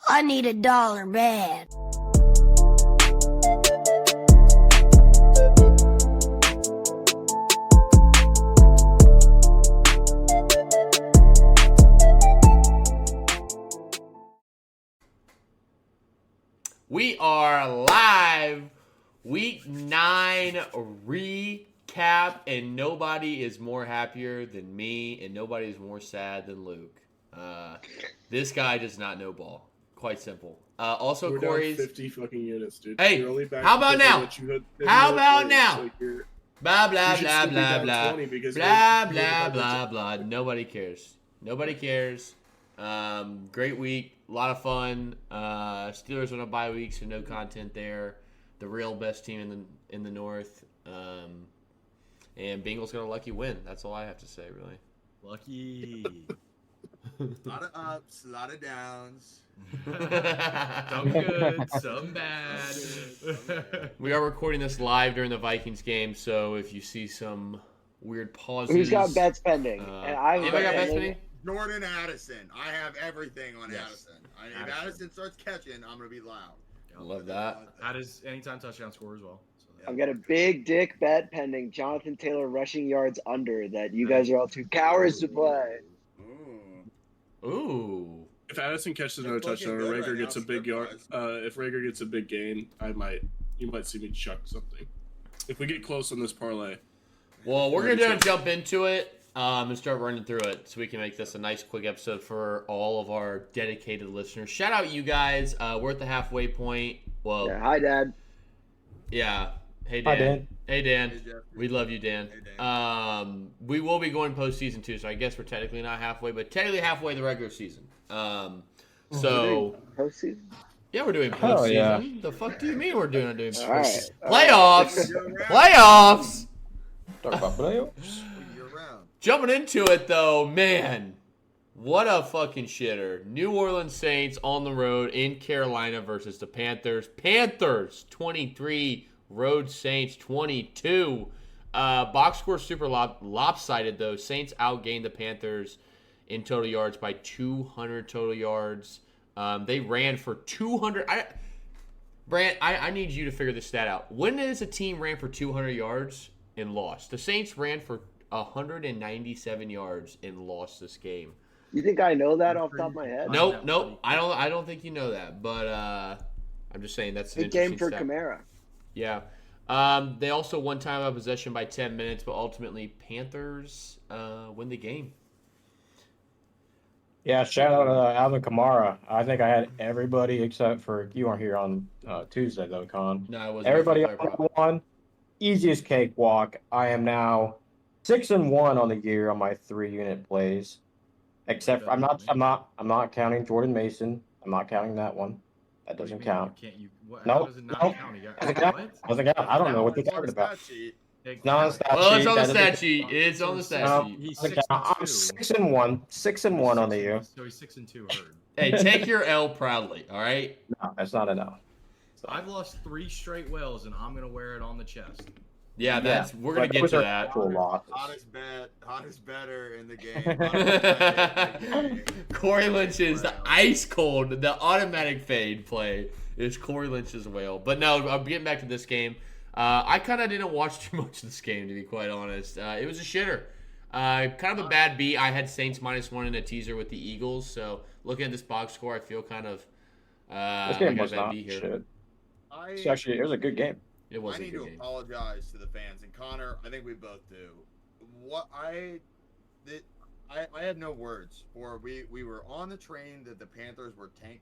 I need $1 bad. We are live, week 9 recap, and nobody is more happier than me, and nobody is more sad than Luke. This guy does not know ball. Quite simple. Also, We're Corey's down 50 fucking units, dude. Hey, You're only back how about now? How about now? Like blah blah you should blah still be blah down blah 20 because blah you're blah the blah blah. Nobody cares. Nobody cares. Great week, a lot of fun. Steelers on a bye week, so no content there. The real best team in the North, and Bengals got a lucky win. That's all I have to say, really. Lucky. A lot of ups, a lot of downs. Some good, some bad. We are recording this live during the Vikings game, so if you see some weird pauses, Who's got bets pending? Anybody got bets pending? Jordan Addison. I have everything on Yes. Addison. If Addison starts catching, I'm gonna be loud. I love that. That is anytime touchdown score as well. So, yeah. I've got a big dick bet pending. Jonathan Taylor rushing yards under that you guys are all too cowards to play. Ooh. If Addison catches another It's looking touchdown or good Rager right gets now, a big yard, script-wise. if Rager gets a big gain, you might see me chuck something. If we get close on this parlay. Well, we're gonna jump into it and start running through it so we can make this a nice quick episode for all of our dedicated listeners. Shout out you guys. We're at the halfway point. Well, Yeah, hi, Dad. yeah. Hey Dan. Hi, Dan. Hey Dan. Hey, Jeffrey. We love you, Dan. Hey, Dan. We will be going postseason too, so I guess we're technically not halfway, but technically halfway the regular season. So Postseason? yeah, we're doing Hell postseason. yeah. The fuck do you mean we're doing postseason? All right. Playoffs. You're around. Playoffs. Talk about playoffs. You're around. Jumping into it though, man, what a fucking shitter. New Orleans Saints on the road in Carolina versus the Panthers. Panthers 23, Road Saints 22. Box score super lopsided though. Saints outgained the Panthers in total yards by 200 total yards. They ran for 200. Brant, I need you to figure this stat out. When is a team ran for 200 yards and lost? The Saints ran for 197 yards and lost this game. You think I know that off the top of my head? Nope. I don't think you know that, but I'm just saying that's an Big game interesting for stat. Kamara. Yeah. They also won time of possession by 10 minutes, but ultimately Panthers win the game. Yeah, shout out to Alvin Kamara. I think I had everybody except for you weren't here on Tuesday though, Con. No, I wasn't. Everybody on one. Easiest cakewalk. I am now 6-1 on the year on my 3-unit plays. Except for, I'm not counting Jordan Mason. I'm not counting that one. That doesn't count. How does it not count? Doesn't count. I don't know what they're talking about. No, it's Well, it's on the stat sheet. It's on the stat sheet. He's I'm 6-1. 6-1 on the year. So he's 6-2. Heard. Hey, take your L proudly, all right? No, that's not enough. So, I've lost 3 straight whales, and I'm gonna wear it on the chest. Yeah, we're gonna but get those to are that. actual losses. Hottest better in the game. Hottest better in the game. Corey Lynch's ice cold, the automatic fade play is Corey Lynch's whale. But no, I'm getting back to this game. I kind of didn't watch too much of this game, to be quite honest. It was a shitter. Kind of a bad beat. I had Saints -1 in a teaser with the Eagles, so looking at this box score, I feel kind of This game like was a bad not beat here. shit. It was a good game. It was I a need good to game. apologize to the fans, and Connor, I think we both do. I had no words for. We were on the train that the Panthers were tank.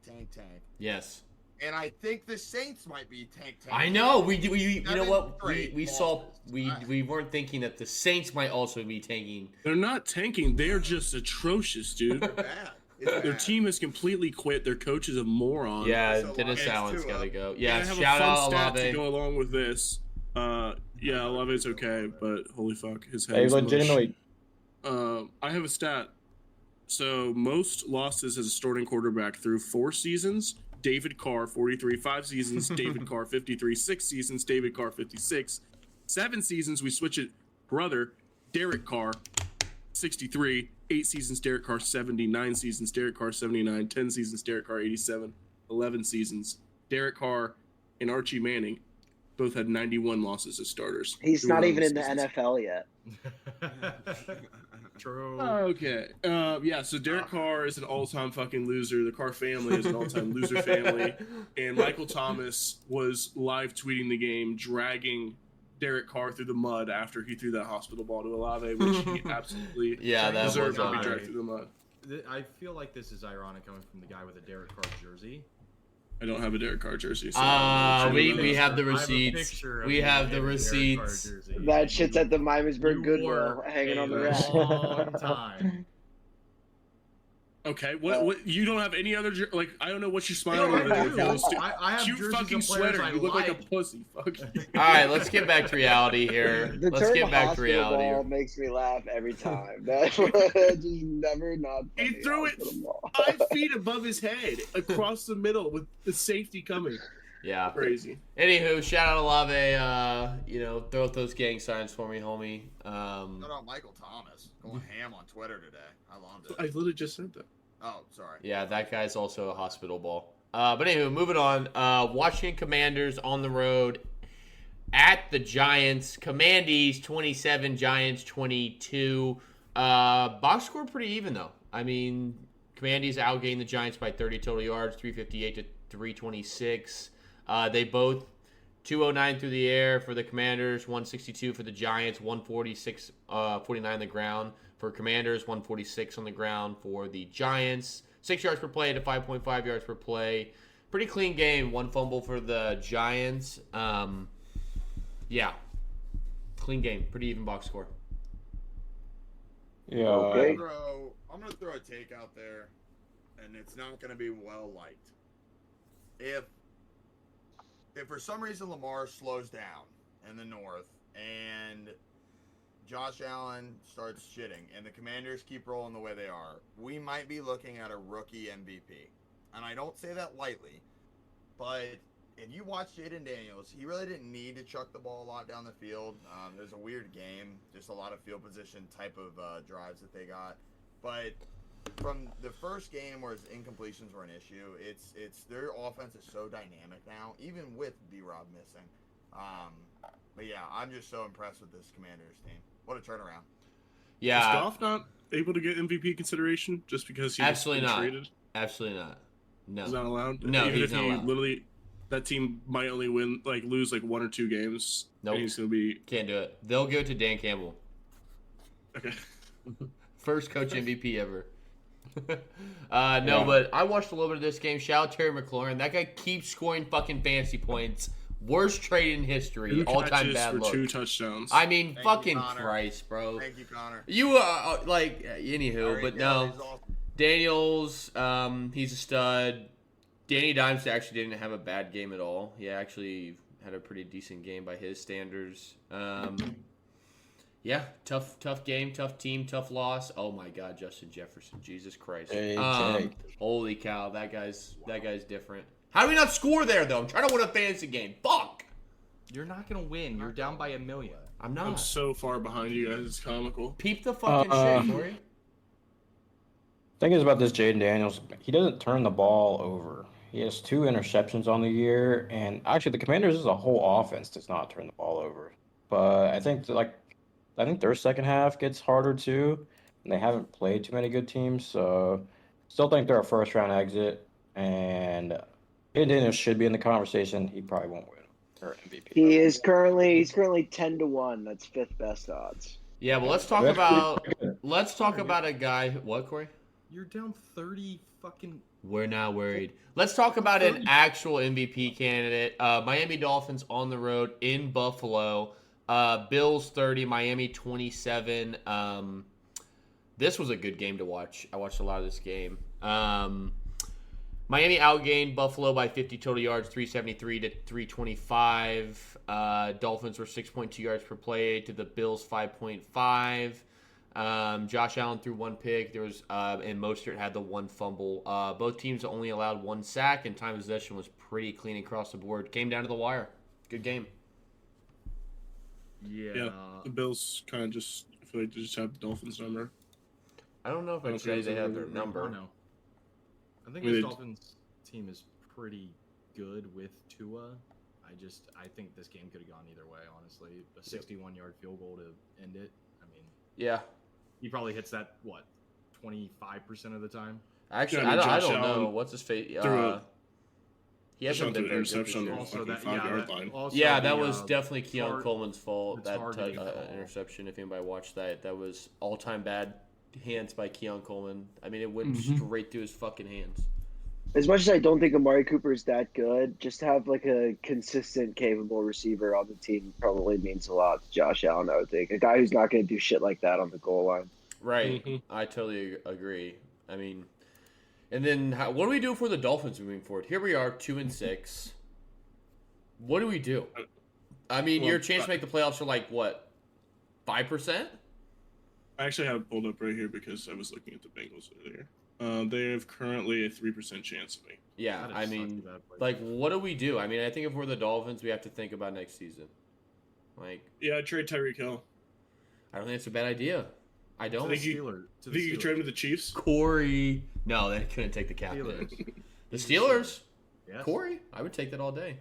Yes. And I think the Saints might be tank. I know. We you know what? Straight We saw we weren't thinking that the Saints might also be tanking. They're not tanking. They're just atrocious, dude. bad. Their team has completely quit. Their coach is a moron. Yeah, So Dennis it's Allen's two got to up. go. And Yeah, I have shout a fun out stat to Olave. go along with this. Yeah, Olave's okay, but holy fuck, his head They is mush. legitimately. I have a stat. So most losses as a starting quarterback through 4 seasons. David Carr, 43. 5 seasons, David Carr, 53. 6 seasons, David Carr, 56. 7 seasons, we switch it. Brother, Derek Carr, 63. 8 seasons, Derek Carr, 70. 9 seasons, Derek Carr, 79. 10 seasons, Derek Carr, 87. 11 seasons. Derek Carr and Archie Manning both had 91 losses as starters. He's through not 11 even in the seasons. NFL yet. True. Okay. Yeah, so Derek Carr is an all-time fucking loser. The Carr family is an all-time loser family. And Michael Thomas was live tweeting the game, dragging Derek Carr through the mud after he threw that hospital ball to Olave, which he absolutely Yeah, that deserved was to be on. dragged through the mud. I feel like this is ironic coming from the guy with a Derek Carr jersey. I don't have a Derek Carr jersey. So we have the I have a receipts. picture of We you have in the a Derek Carr receipts. jersey. That shit's at the You Mimersburg Goodwill, wore hanging on the a rack. long time. Okay, what you don't have any other like I don't know what you're smiling over there. I Those have cute jerseys fucking of players sweater. I You look like a like. pussy. Fuck. All right, let's get back to reality here. The Let's term get back to hospital reality ball here. makes me laugh every time. That just never not. He funny, threw it hospital ball. 5 feet above his head across the middle with the safety coming. Yeah. Crazy. Anywho, shout out Olave. Throw out those gang signs for me, homie. Shout out Michael Thomas going ham on Twitter today. I loved it. I literally just said that. Oh, sorry. Yeah, that guy's also a hospital ball. But anywho, moving on. Washington Commanders on the road at the Giants. Commandees 27, Giants 22. Box score pretty even though. I mean, Commandees outgained the Giants by 30 total yards, 358 to 326. They both 209 through the air for the Commanders, 162 for the Giants, 146 49 on the ground for Commanders, 146 on the ground for the Giants. 6 yards per play to 5.5 yards per play. Pretty clean game. 1 fumble for the Giants. Yeah. Clean game. Pretty even box score. Yeah. Okay. I'm gonna throw a take out there, and it's not gonna be well liked. If for some reason Lamar slows down in the North and Josh Allen starts shitting and the Commanders keep rolling the way they are, we might be looking at a rookie MVP. And I don't say that lightly, but if you watch Jaden Daniels, he really didn't need to chuck the ball a lot down the field. There's a weird game, just a lot of field position type of drives that they got. But from the first game where his incompletions were an issue, it's their offense is so dynamic now, even with B-Rob missing. But yeah, I'm just so impressed with this Commanders team. What a turnaround. Yeah. Is Goff not able to get MVP consideration just because he's Absolutely not. traded? Absolutely not. No. He's not allowed. No, Even he's if not he allowed. literally, that team might only lose 1 or 2 games. Nope. And he's gonna be Can't do it. They'll go to Dan Campbell. okay. First coach MVP ever. But I watched a little bit of this game. Shout out Terry McLaurin. That guy keeps scoring fucking fantasy points. Worst trade in history. 2 All-time catches bad for luck. 2 touchdowns. I mean, Thank you, fucking Connor. Christ, bro. Thank you, Connor. You anywho, Sorry, but yeah, no. he's awesome. Daniels, he's a stud. Danny Dimes actually didn't have a bad game at all. He actually had a pretty decent game by his standards. Yeah, tough game, tough team, tough loss. Oh my God, Justin Jefferson, Jesus Christ! Hey, Holy cow, that guy's different. How do we not score there though? I'm trying to win a fantasy game. Fuck! You're not gonna win. You're down by 1 million. I'm not. I'm so far behind you guys. It's comical. Peep the fucking shit, Corey. Thing is about this Jaden Daniels, he doesn't turn the ball over. He has 2 interceptions on the year, and actually the Commanders as a whole offense does not turn the ball over. But I think their second half gets harder too, and they haven't played too many good teams. So still think they're a first round exit, and Jaden Daniels should be in the conversation. He probably won't win or MVP. He's currently 10-1. That's 5th best odds. Yeah, well, let's talk That's about a guy. What, Corey? You're down 30 fucking. We're not worried. Let's talk about an actual MVP candidate. Miami Dolphins on the road in Buffalo. Bills 30, Miami 27. This was a good game to watch. I watched a lot of this game. Miami outgained Buffalo by 50 total yards, 373 to 325. Dolphins were 6.2 yards per play to the Bills 5.5. Josh Allen threw 1 pick. There was and Mostert had the 1 fumble. Both teams only allowed 1 sack, and time of possession was pretty clean across the board. Came down to the wire. Good game. Yeah, the Bills kind of just I feel like they just have the Dolphins number. I don't know if I'd say they have their number. No. I think I mean, this they- Dolphins team is pretty good with Tua. I think this game could have gone either way, honestly. A 61-yard field goal to end it. I mean, Yeah. he probably hits that, 25% of the time? Actually, Yeah, I mean, I Josh don't know. Allen What's his face? Threw He hasn't been an very good this interception year. on the Also, fucking 5-yard line. Yeah, that was definitely Keon tar- Coleman's fault. the That targeting call. interception, if anybody watched that, that was all-time bad hands by Keon Coleman. I mean, it went straight through his fucking hands. As much as I don't think Amari Cooper is that good, just to have like a consistent, capable receiver on the team probably means a lot to Josh Allen. I would think a guy who's not going to do shit like that on the goal line. Right. I totally agree. I mean, and then what do we do for the Dolphins moving forward? Here we are, 2-6. What do we do? I mean, Well, your chance to make the playoffs are like what, 5%? I actually have it pulled up right here because I was looking at the Bengals earlier. They have currently a 3% chance of me. Yeah, That I is such a mean, bad place. like, what do we do? I mean, I think if we're the Dolphins, we have to think about next season. Like, Yeah, I'd trade Tyreek Hill. I don't think it's a bad idea. I don't. think you- Steelers. To Think you could trade him to the Chiefs? Corey. No, they couldn't take the cap. Steelers. The Steelers. Yes. Corey, I would take that all day.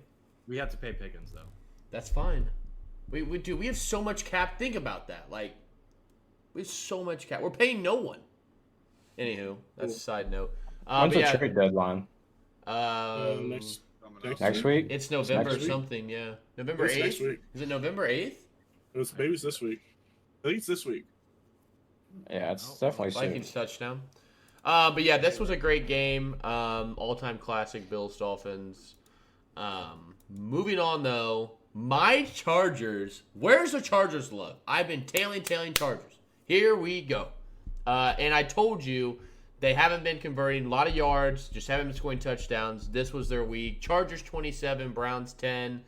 We have to pay Pickens, though. That's fine. We do. We have so much cap. Think about that. Like, we have so much cap. We're paying no one. Anywho, that's a side note. When's But the yeah, trade deadline? Next Next week? it's November Next week? something. Yeah, November It's next 8th. week. Is it November 8th? Maybe it's this week. I think it's this week. Yeah, it's definitely soon. Vikings touchdown. But yeah, this was a great game. All-time classic, Bills Dolphins. Moving on though, my Chargers. Where's the Chargers love? I've been tailing Chargers. Here we go. And I told you they haven't been converting a lot of yards, just haven't been scoring touchdowns. This was their week. Chargers 27, Browns 10.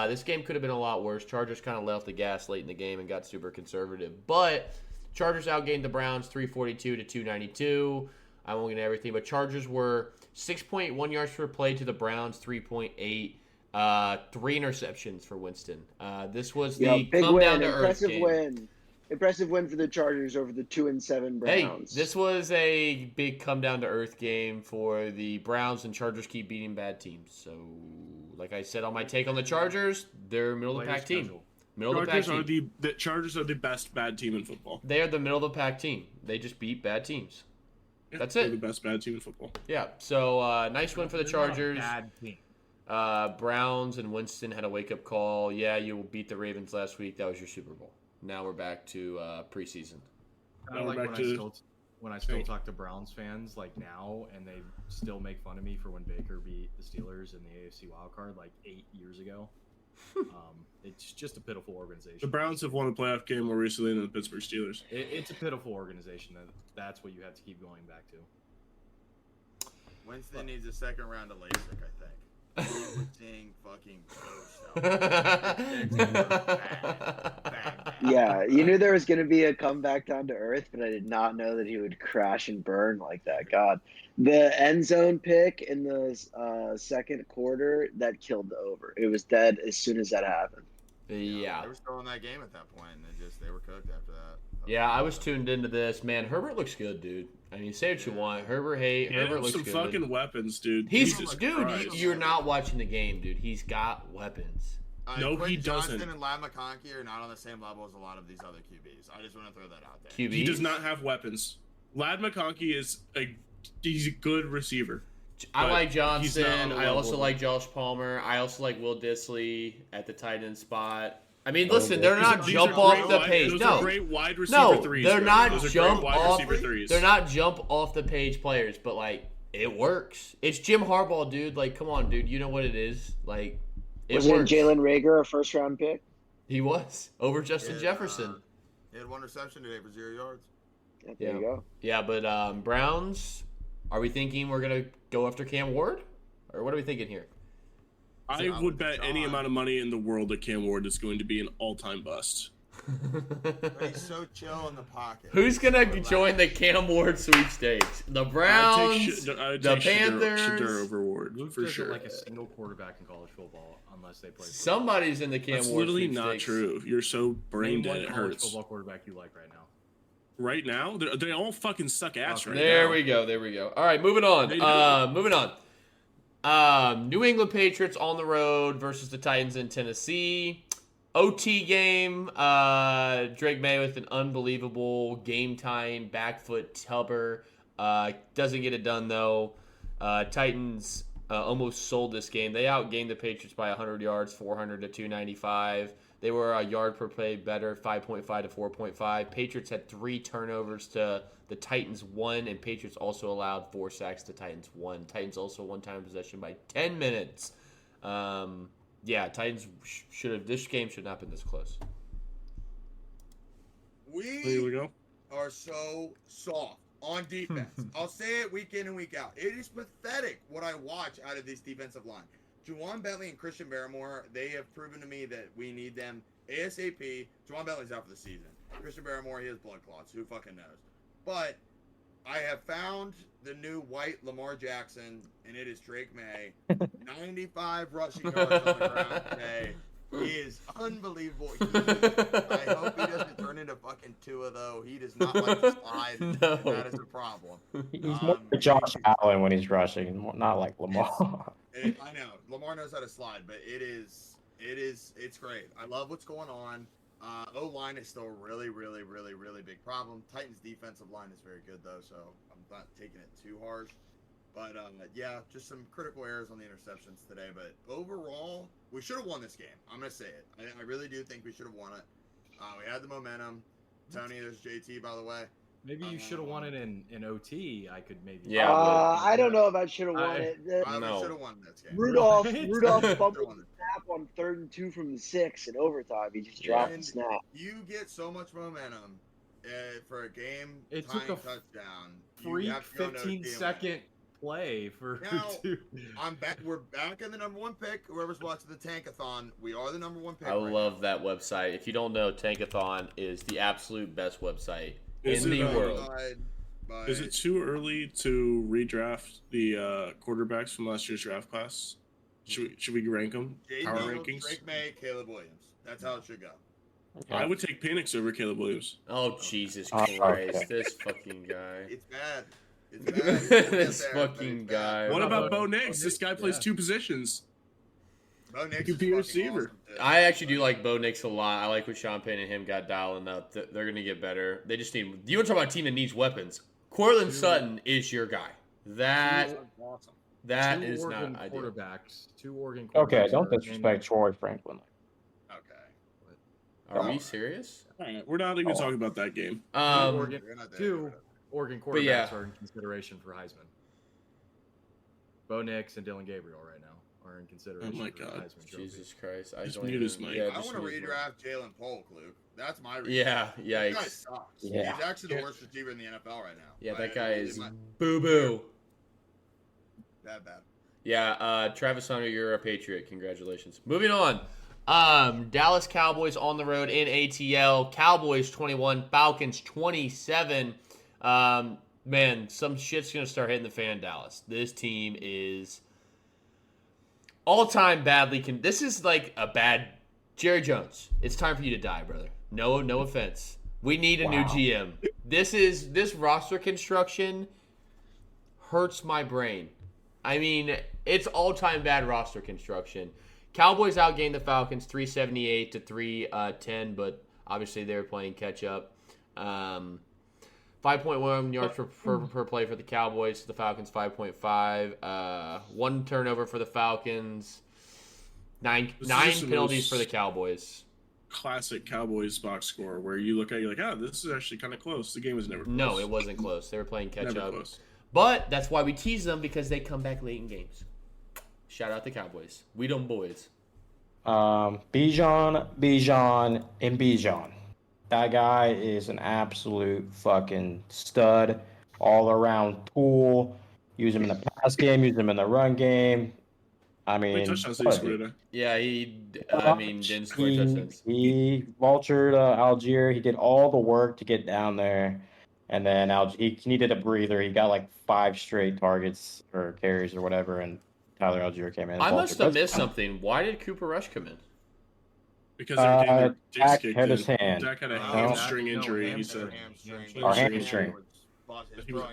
This game could have been a lot worse. Chargers kind of left the gas late in the game and got super conservative. But Chargers outgained the Browns 342 to 292. I won't get into everything, but Chargers were 6.1 yards per play to the Browns 3.8. 3 interceptions for Winston. This was the big come win, down to earth impressive game. win. Impressive win for the Chargers over the 2-7 Browns. Hey, this was a big come down to earth game for the Browns, and Chargers keep beating bad teams. So, like I said on my take on the Chargers, they're middle of the pack team. Middle of the pack team. The Chargers are the best bad team in football. They are the middle of the pack team. They just beat bad teams. Yeah, That's they're it. the best bad team in football. Yeah. So nice win for the They're not a Chargers. bad team. Browns and Winston had a wake up call. Yeah, you beat the Ravens last week. That was your Super Bowl. Now we're back to preseason. I Now we're like back when I still Hey. talk to Browns fans like now, and they still make fun of me for when Baker beat the Steelers in the AFC wildcard like 8 years ago. It's just a pitiful organization. The Browns have won a playoff game more recently than the Pittsburgh Steelers. It's a pitiful organization. That's what you have to keep going back to. Winston needs a second round of LASIK, I think. We're seeing fucking ghosts out there. Yeah, you knew there was going to be a comeback down to earth, but I did not know that he would crash and burn like that. God, the end zone pick in the second quarter that killed the over. It was dead as soon as that happened. Yeah. They were still in that game at that point, and they were cooked after that. Yeah, I was tuned into this. Man, Herbert looks good, dude. I mean, say what you want. Herbert looks some good. fucking weapons, dude. He's Jesus dude. Christ. You're not watching the game, dude. He's got weapons. No, Quentin he doesn't. Johnston and Ladd McConkey are not on the same level as a lot of these other QBs. I just want to throw that out there. QB. He does not have weapons. Ladd McConkey he's a good receiver. I but like he's not on Johnson. the I also level. like Josh Palmer. I also like Will Disley at the tight end spot. I mean, listen, they're not These jump are off great the wide- page. Those No, are great wide receiver no, threes. they're though. not Those are jump great wide off. receiver threes. They're not jump off the page players, but like it works. It's Jim Harbaugh, dude. Like, come on, dude. You know what it is. Like, it Wasn't works. Jalen Rager a first round pick? He was over Justin Yeah, Jefferson. He had one reception today for 0 yards. Yeah, there you go. Yeah, but Browns. Are we thinking we're gonna go after Cam Ward, or what are we thinking here? I would bet any amount of money in the world that Cam Ward is going to be an all-time bust. But he's so chill in the pocket. Who's gonna Relax. join the Cam Ward sweepstakes? The I'd Browns, take the Shador Panthers. over Ward Luke for doesn't sure. like a single quarterback in college football unless they play. Somebody's in the Cam That's Ward literally not sweepstakes. true. You're so brain Name dead one it college hurts. football quarterback you like right now. Right now, they all fucking suck ass right There now. we go. There we go. All right, moving on. They do. Moving on. New England Patriots on the road versus the Titans in Tennessee. OT game. Drake May with an unbelievable game-tying back foot tubber. Doesn't get it done, though. Titans almost sold this game. They outgained the Patriots by 100 yards, 400 to 295. They were a yard per play better, 5.5 to 4.5. Patriots had 3 turnovers to the Titans 1, and Patriots also allowed 4 sacks to Titans 1. Titans also won time of possession by 10 minutes. Titans should have. This game should not have been this close. Here we go. are so soft on defense. I'll say it week in and week out. It is pathetic what I watch out of this defensive line. Juwan Bentley and Christian Barrymore, they have proven to me that we need them ASAP. Juwan Bentley's out for the season. Christian Barrymore, he has blood clots. Who fucking knows? But I have found the new white Lamar Jackson, and it is Drake May. 95 rushing yards on the ground today. He is unbelievable. I hope he doesn't turn into fucking Tua, though. He does not like to slide. No. That is a problem. He's more like Josh Allen when he's rushing, not like Lamar. I know. Lamar knows how to slide, but it's great. I love what's going on. O-line is still a really, really, really, really big problem. Titans' defensive line is very good, though, so I'm not taking it too harsh. But, just some critical errors on the interceptions today. But overall, we should have won this game. I'm going to say it. I really do think we should have won it. We had the momentum. Tony, there's JT, by the way. Maybe you should have won it in OT. I could maybe. Yeah, I don't know if I should have won it. We should have won this game. Rudolph Right. fumbled the snap on 3rd and 2 from the 6 in overtime. He just dropped the snap. You get so much momentum for a game. It took a touchdown. Freak 15-second play for now, two. We're back in the number 1 pick. Whoever's watching the Tankathon, we are the number 1 pick. I love that website. If you don't know, Tankathon is the absolute best website Is in it, the world. Is it too early to redraft the quarterbacks from last year's draft class? Should we rank them? Power rankings? Drake May, Caleb Williams. That's how it should go. I would take Penix over Caleb Williams. Oh, Jesus Okay. Christ. This fucking guy. It's bad. It's bad. This fucking guy. What about Bo Bo Nix? Nix? This guy plays Yeah. 2 positions. Bo Nix He could is be a fucking receiver. awesome, too. I actually do like Bo Nix a lot. I like what Sean Payne and him got dialing up. They're going to get better. They just need... You want to talk about a team that needs weapons? Cortland Sutton is your guy. That Two is Oregon not ideal. quarterbacks. 2 Oregon quarterbacks. Okay, don't are disrespect Troy Franklin. Okay. Are we serious? All right, we're not even talking about that game. Oregon, We're not there. two Oregon But quarterbacks yeah. are in consideration for Heisman. Bo Nix and Dylan Gabriel right now are in consideration Oh my for the God. Heisman Trophy. Jesus Christ. I Just don't mute his even- mic. yeah, I just want to mute his mic. redraft Jalen Polk, Luke. That's my redraft. Yeah, That guy yikes. sucks. Yeah. He's actually the worst receiver in the NFL right now. Yeah, that I- guy it is might- boo-boo. bad. Yeah, Travis Hunter, you're a Patriot. Congratulations. Moving on. Dallas Cowboys on the road in ATL. Cowboys 21, Falcons 27. Man, some shit's going to start hitting the fan, Dallas. This team is all-time badly... This is like a bad... Jerry Jones, it's time for you to die, brother. No offense. We need a new GM. This roster construction hurts my brain. I mean, it's all-time bad roster construction. Cowboys outgained the Falcons 378 to 310, but obviously they were playing catch-up. 5.1 yards per play for the Cowboys. The Falcons 5.5. 1 turnover for the Falcons. Nine penalties for the Cowboys. Classic Cowboys box score where you look at it, you're like, this is actually kind of close. The game was never close. No, it wasn't close. They were playing Never catch-up. close. But that's why we tease them, because they come back late in games. Shout out the Cowboys. We them boys. Bijan, and Bijan. That guy is an absolute fucking stud, all-around tool. Use him in the pass game, use him in the run game. I mean, Wait, touchdowns did he score today? Yeah, didn't score touchdowns. He vultured Algier. He did all the work to get down there. And then he needed a breather. He got like 5 straight targets or carries or whatever, and Tyler Algier came in. I must have missed something. Why did Cooper Rush come in? Because they were getting their dicks Dak kicked had in. his hand. Dak had a No. hamstring injury. He said Or hamstring.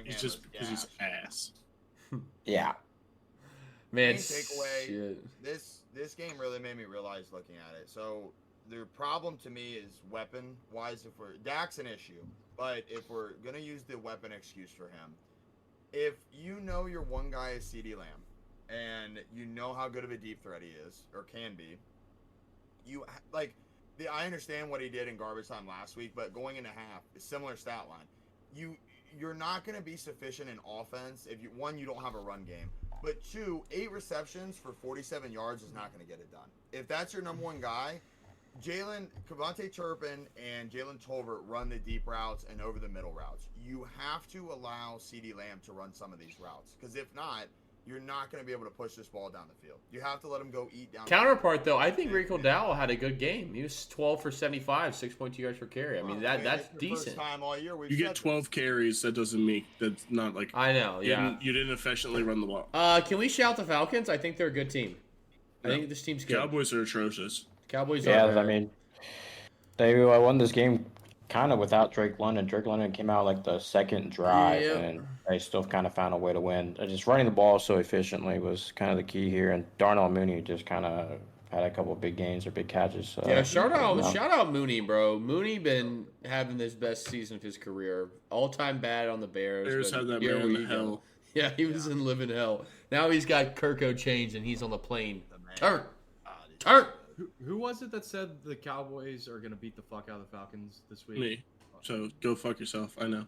he's just because he's ass. Yeah. Man, main takeaway. shit. This game really made me realize looking at it. So the problem to me is weapon wise. If we're Dak's an issue, but if we're gonna use the weapon excuse for him, if you know your one guy is CeeDee Lamb, and you know how good of a deep threat he is or can be, I understand what he did in garbage time last week, but going into half, a similar stat line, you're not going to be sufficient in offense if you don't have a run game, but 2, 8 receptions for 47 yards is not going to get it done. If that's your number one guy, Kavontae Turpin and Jalen Tolbert run the deep routes and over the middle routes. You have to allow CeeDee Lamb to run some of these routes, because if not, you're not going to be able to push this ball down the field. You have to let him go eat down. Counterpart, though, I think Rico Dowell had a good game. He was 12 for 75, 6.2 yards per carry. I mean, that's decent. First time all year you get 12 carries. That doesn't mean that's not like. I know. Yeah. You didn't efficiently run the ball. Can we shout the Falcons? I think they're a good team. I think this team's good. Cowboys are atrocious. Cowboys. Yeah, are. I mean, they won this game kind of without Drake London. Drake London came out like the second drive, and they still kind of found a way to win. Just running the ball so efficiently was kind of the key here, and Darnell Mooney just kind of had a couple of big gains or big catches. So, yeah, shout out Mooney, bro. Mooney been having his best season of his career. All time bad on the Bears. Bears had that man in hell. Yeah, he was in living hell. Now he's got Kirko changed, and he's on the plane. Turn. Who was it that said the Cowboys are going to beat the fuck out of the Falcons this week? Me. So go fuck yourself. I know.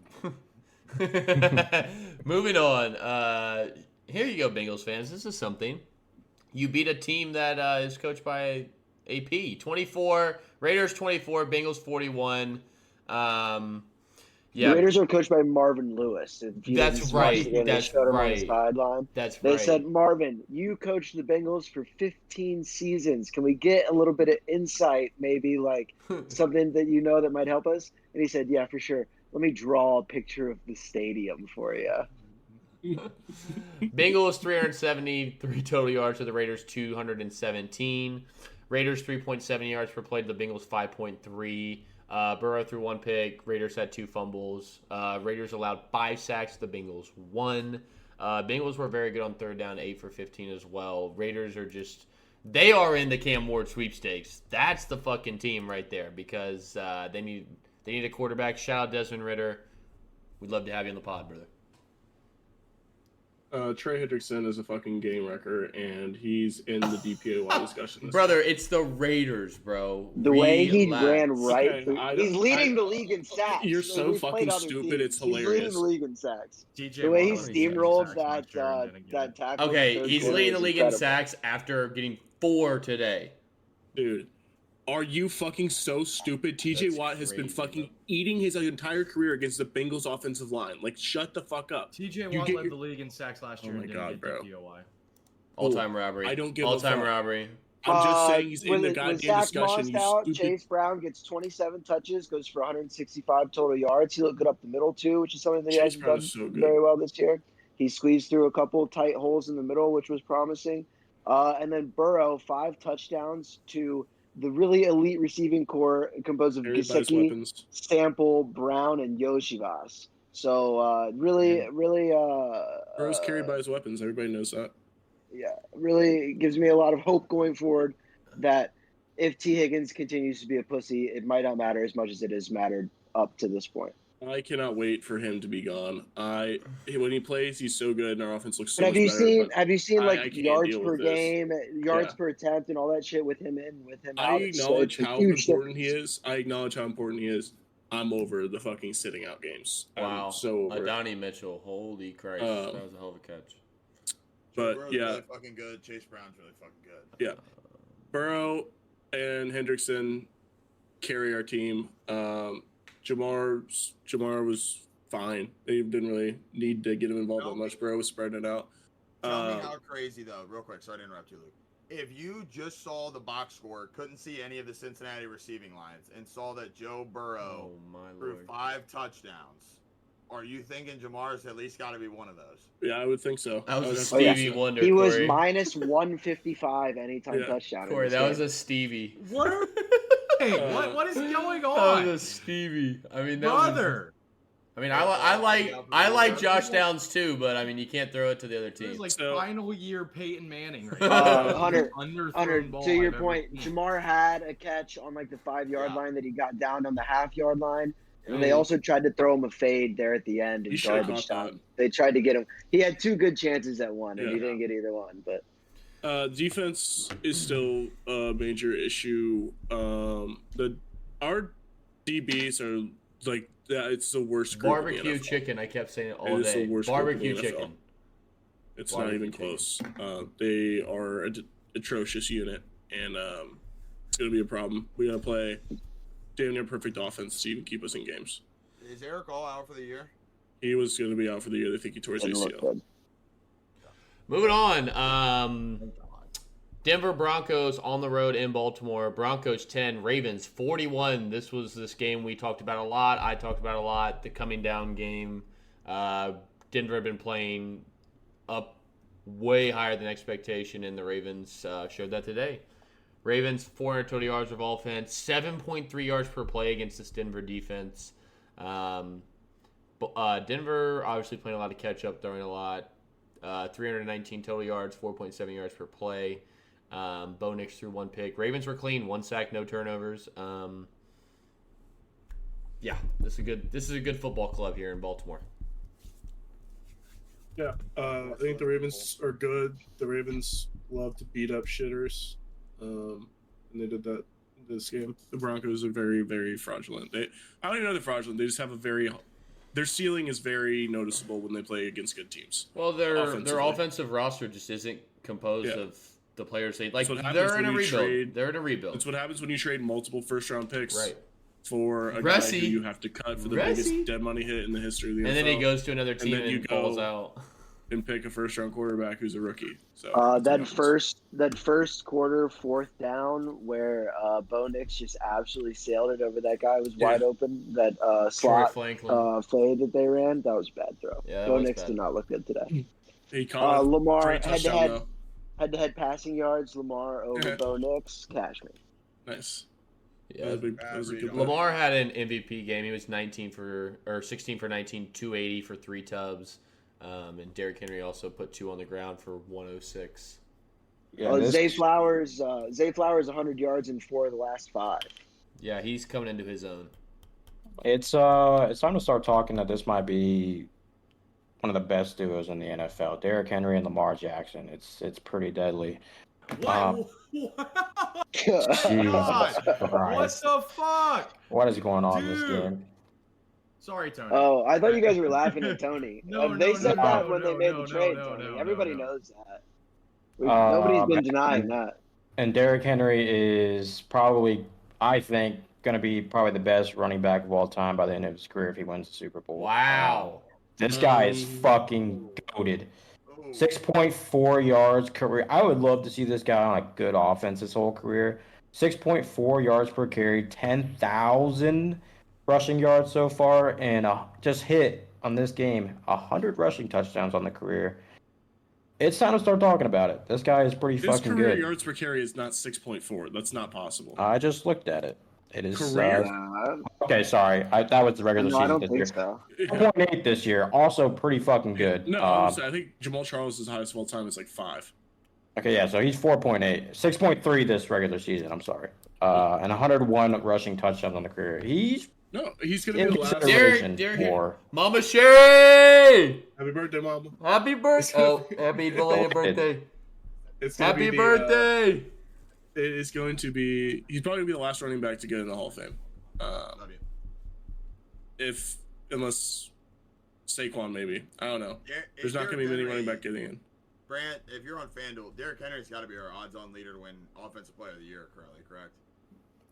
Moving on. Here you go, Bengals fans. This is something. You beat a team that is coached by AP. 24. Raiders 24. Bengals 41. The Raiders are coached by Marvin Lewis. That's right. That's right. That's right. They said, Marvin, you coached the Bengals for 15 seasons. Can we get a little bit of insight, maybe like something that you know that might help us? And he said, yeah, for sure. Let me draw a picture of the stadium for you. Bengals 373 total yards to the Raiders 217. Raiders 3.7 yards per play to the Bengals 5.3. Burrow threw 1 pick. Raiders had 2 fumbles. Raiders allowed 5 sacks to the Bengals 1. Bengals were very good on third down, 8 for 15 as well. Raiders are they are in the Cam Ward sweepstakes. That's the fucking team right there, because they need a quarterback. Shout out Desmond Ridder. We'd love to have you on the pod, brother. Trey Hendrickson is a fucking game wrecker, and he's in the DPOY discussion. Brother, it's the Raiders, bro. The way he ran right through, Okay, he's leading the league in sacks. You're so fucking stupid. It's hilarious. He's leading the league in sacks. DJ The way he Watt steamrolled sacks that tackle. Okay, he's leading the league in sacks after getting 4 today. Dude, are you fucking so stupid? TJ That's Watt has been crazy, fucking bro. eating his entire career against the Bengals offensive line. Like, shut the fuck up. TJ You Watt get led your- the league in sacks last Oh year my and didn't God, get bro. DPOY. All-time robbery. I don't give a All-time fuck. robbery. I'm just saying he's in When the when goddamn Zach discussion. Moss You out, stupid. Chase Brown gets 27 touches, goes for 165 total yards. He looked good up the middle too, which is something that he Chase hasn't Brown done is so good. very well this year. He squeezed through a couple tight holes in the middle, which was promising. And then Burrow, 5 touchdowns to the really elite receiving core composed of Carried by his Gesicki, weapons. Sample, Brown, and Yoshivas. So really Burrow's carried by his weapons. Everybody knows that. yeah, really gives me a lot of hope going forward that if T. Higgins continues to be a pussy, it might not matter as much as it has mattered up to this point. I cannot wait for him to be gone. When he plays, he's so good, and our offense looks so But much better. have you seen I like can't yards deal per with this. game, yards Yeah. per attempt, and all that shit with him in, with him I out? acknowledge It's a how huge important he difference. is. I acknowledge how important he is. I'm over the fucking sitting out games. Wow. I'm so over it. Donnie Mitchell. Holy Christ. That was a hell of a catch. But Burrow's yeah, really fucking good. Chase Brown's really fucking good. yeah. Burrow and Hendrickson carry our team. Jamar was fine. They didn't really need to get him involved that much. Burrow was spreading it out. Tell me how crazy though, real quick. Sorry to interrupt you, Luke. If you just saw the box score, couldn't see any of the Cincinnati receiving lines, and saw that Joe Burrow Oh, my threw Lord. 5 touchdowns, are you thinking Jamar's at least got to be one of those? Yeah, I would think so. That was I a would Stevie have to think so. Wonder, He was Corey. minus 155 anytime Yeah. touchdown. in Corey, this that game. was a Stevie. What are Hey, what is going That on? was a Stevie. I mean, that Brother. I mean, I like Josh Downs too, but I mean, you can't throw it to the other It team. was like So- final year Peyton Manning right now. Hunter, Underthrown ball to your I've ever point, seen. Jamar had a catch on like the 5-yard Yeah. line that he got down on the half-yard line. And Yeah. they also tried to throw him a fade there at the end in He should've garbage caught time. They tried to get him. He had 2 good chances at one, and he Yeah. didn't get either one. But Defense is still a major issue. Our DBs are like that. It's the worst group in the Barbecue NFL. chicken. I kept saying it all It is day. the worst group in Barbecue the NFL. chicken. It's Barbecue not even chicken. close. They are an atrocious unit, and it's going to be a problem. We got to play damn near perfect offense to even keep us in games. Is Eric all out for the year? He was going to be out for the year. They think he tore his didn't look ACL. good. Moving on. Denver Broncos on the road in Baltimore. Broncos 10, Ravens 41. This was this game we talked about a lot. I talked about a lot. The coming down game. Denver had been playing up way higher than expectation, and the Ravens showed that today. Ravens 420 yards of offense, 7.3 yards per play against this Denver defense. Denver obviously playing a lot of catch up, throwing a lot. 319 total yards, 4.7 yards per play. Bo Nix threw 1 pick. Ravens were clean, 1 sack, no turnovers. Yeah, this is a good football club here in Baltimore. Yeah, I think the Ravens are good. The Ravens love to beat up shitters, and they did that in this game. The Broncos are very, very fraudulent. I don't even know they're fraudulent. They just have their ceiling is very noticeable when they play against good teams. Well, their Offensively. offensive roster just isn't composed Yeah. of the players they like. That's what happens They're in a when you rebuild. trade- They're in a rebuild. That's what happens when you trade multiple first-round picks Right. for a Russie. guy who you have to cut for the Russie. biggest dead money hit in the history of the NFL. And then he goes to another team then and, you balls go- out. and pick a first-round quarterback who's a rookie. So that that's what happens. first quarter 4th down where Bo Nix just absolutely sailed it over that guy was wide Yeah. open. That Troy slot Franklin. fade that they ran, that was a bad throw. Yeah, that Bo was Nix bad. did not look good today. He caught a Lamar great touchdown, though. head-to-head passing yards. Lamar over Yeah. Bo Nix. Cash me. Nice. Yeah. That was a good Lamar had an MVP game. He was 16 for 19, 280 for 3 tubs. And Derrick Henry also put 2 on the ground for 106. Yeah, this- Zay Flowers 100 yards in 4 of the last 5. Yeah, he's coming into his own. It's time to start talking that this might be one of the best duos in the NFL. Derrick Henry and Lamar Jackson. It's pretty deadly. What? Jesus what Christ. the fuck? What is going on in this Dude. game? Sorry, Tony. Oh, I thought you guys were laughing at Tony. No, They no, said no, that no, when they made the trade, no, Tony. no, Everybody no. knows that. Nobody's been denying that. And Derrick Henry is probably, I think, going to be probably the best running back of all time by the end of his career if he wins the Super Bowl. Wow. This guy is fucking goated. 6.4 yards career. I would love to see this guy on a good offense his whole career. 6.4 yards per carry, 10,000 rushing yards so far, and just hit on this game 100 rushing touchdowns on the career. It's time to start talking about it. This guy is pretty His fucking career good. yards per carry is not 6.4. That's not possible. I just looked at it. It is Career. okay. Sorry, that was the regular No, I season don't this think year. so. 4.8 this year, also pretty fucking good. No, honestly, I think Jamal Charles' highest of all time is like 5. Okay, yeah, so he's 4.8, 6.3 this regular season. I'm sorry, and 101 rushing touchdowns on the career. He's No, he's gonna be in the last. consideration Derrick- for. Mama Sherry! Happy birthday, Mama. Happy birthday! Oh, happy belated birthday! It's gonna Happy be birthday! it is going to be. He's probably gonna be the last running back to get in the Hall of Fame. Love you. Unless Saquon, maybe. I don't know. There's not Derrick gonna be many Henry- running back getting in. Brant, if you're on FanDuel, Derrick Henry's got to be our odds-on leader to win Offensive Player of the Year currently, correct?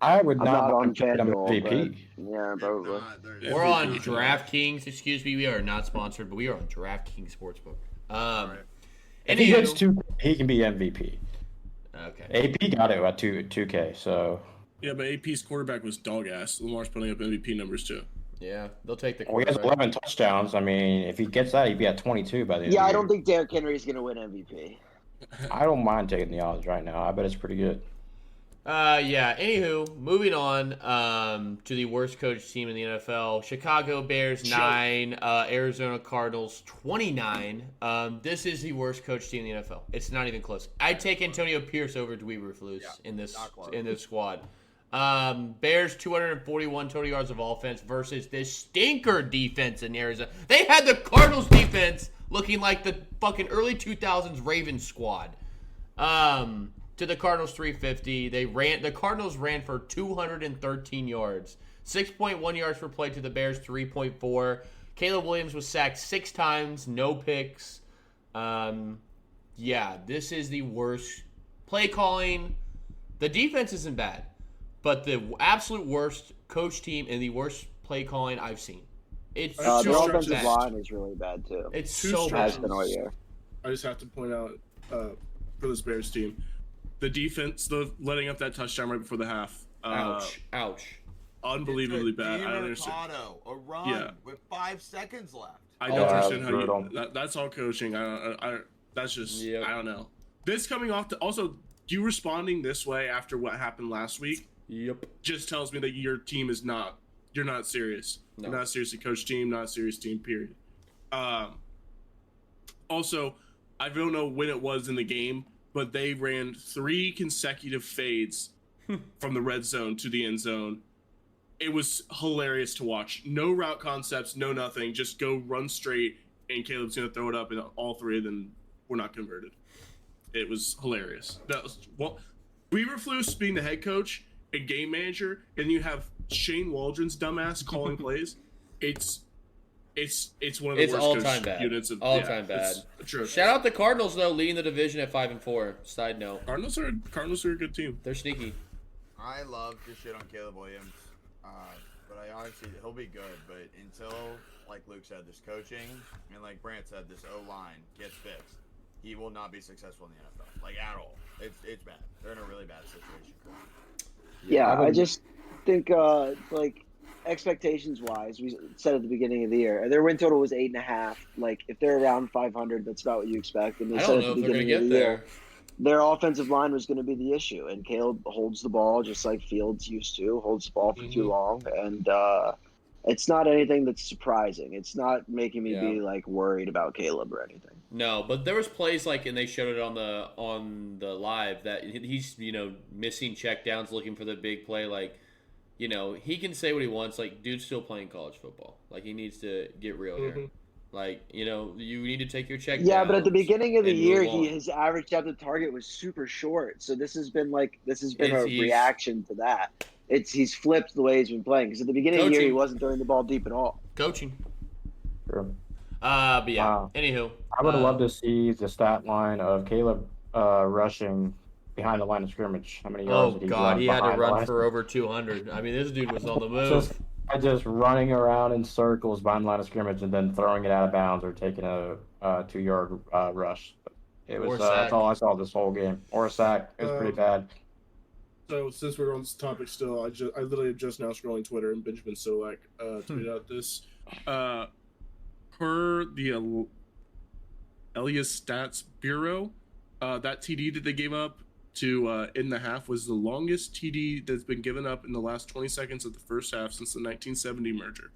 I would I'm not not on mind giving him FanDuel, MVP. but yeah, If probably. not, there's- Yeah. We're on MVP. DraftKings. Excuse me, we are not sponsored, but we are on DraftKings Sportsbook. Right. If he hits Anywho, 2, he can be MVP. okay. AP got it at 2K, so Yeah, but AP's quarterback was dog ass. Lamar's putting up MVP numbers too. Yeah, they'll take the well, he has quarterback. 11 touchdowns. I mean, if he gets that, he'd be at 22 by the end. Yeah, of I the don't year. think Derrick Henry's going to win MVP. I don't mind taking the odds right now. I bet it's pretty good. Yeah. Anywho, moving on to the worst coach team in the NFL: Chicago Bears 9, Arizona Cardinals 29. This is the worst coach team in the NFL. It's not even close. I'd take Antonio Pierce over Dwee Ruflus in this squad. Bears 241 total yards of offense versus this stinker defense in Arizona. They had the Cardinals defense looking like the fucking early 2000s Ravens squad. To the Cardinals 350. The Cardinals ran for 213 yards. 6.1 yards per play to the Bears 3.4. Caleb Williams was sacked 6 times, no picks. Yeah, this is the worst play calling. The defense isn't bad, but the absolute worst coach team and the worst play calling I've seen. It's The so offensive bad. line is really bad too. It's Two so Has bad. been all year. I just have to point out for this Bears team, the defense, letting up that touchdown right before the half. Ouch. Unbelievably bad. I don't understand. A run Yeah. with 5 seconds left. I Oh, don't that understand was how brutal. that's all coaching. That's just Yep. I don't know. This coming off also you responding this way after what happened last week Yep. just tells me that your team is not. You're not serious. No. You're not a seriously coached team. Not a serious team. Period. Also, I don't know when it was in the game, but they ran 3 consecutive fades from the red zone to the end zone. It was hilarious to watch. No route concepts, no nothing. Just go run straight, and Caleb's going to throw it up, and all 3 of them were not converted. It was hilarious. Weaverflus being the head coach and game manager, and you have Shane Waldron's dumbass calling plays. It's one of the It's worst all-time coach bad. units of All-time bad. It's atrocious. Shout out the Cardinals though, leading the division at 5-4. Side note, Cardinals are a good team. they're sneaky. I love to shit on Caleb Williams, but I honestly he'll be good. But until, like Luke said, this coaching and like Brant said, this O-line gets fixed, he will not be successful in the NFL, like at all. It's bad. They're in a really bad situation. Yeah, I just think like expectations wise, we said at the beginning of the year, their win total was 8.5. Like if they're around 500, that's about what you expect. And they I said don't at know the if they're gonna beginning of get the year, there. their offensive line was going to be the issue, and Caleb holds the ball just like Fields used to, holds the ball for too long, and it's not anything that's surprising. It's not making me be like worried about Caleb or anything. No, but there was plays like, and they showed it on the live that he's missing check downs, looking for the big play. Like, he can say what he wants. Like, dude's still playing college football. Like, he needs to get real here. Like, you need to take your check. Yeah, but at the beginning of the and year, move on. his average depth of target was super short. So this has been a He's- reaction to that. He's flipped the way he's been playing, because at the beginning of the year he Coaching. wasn't throwing the ball deep at all. Coaching. True. But yeah. Wow. Anywho, I would have loved to see the stat line of Caleb rushing behind the line of scrimmage. How many yards Oh did he God, run he had to behind the line run of for over 200. I mean, this dude was on the move. just running around in circles behind the line of scrimmage and then throwing it out of bounds or taking a 2-yard rush. It Or was a sack. that's all I saw this whole game. Or a sack. It was pretty bad. So since we're on this topic still, I literally just now scrolling Twitter and Benjamin Solak tweeted out this. Per the Elias Stats Bureau, that TD that they gave up to end the half was the longest TD that's been given up in the last 20 seconds of the first half since the 1970 merger.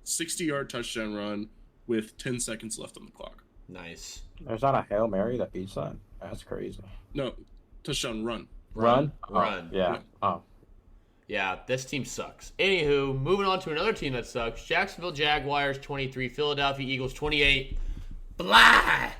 60-yard touchdown run with 10 seconds left on the clock. Nice. There's not a Hail Mary that beats that. That's crazy. No, touchdown run. Run? Run. Oh, yeah. Oh. Yeah, this team sucks. Anywho, moving on to another team that sucks. Jacksonville Jaguars 23, Philadelphia Eagles 28. Fly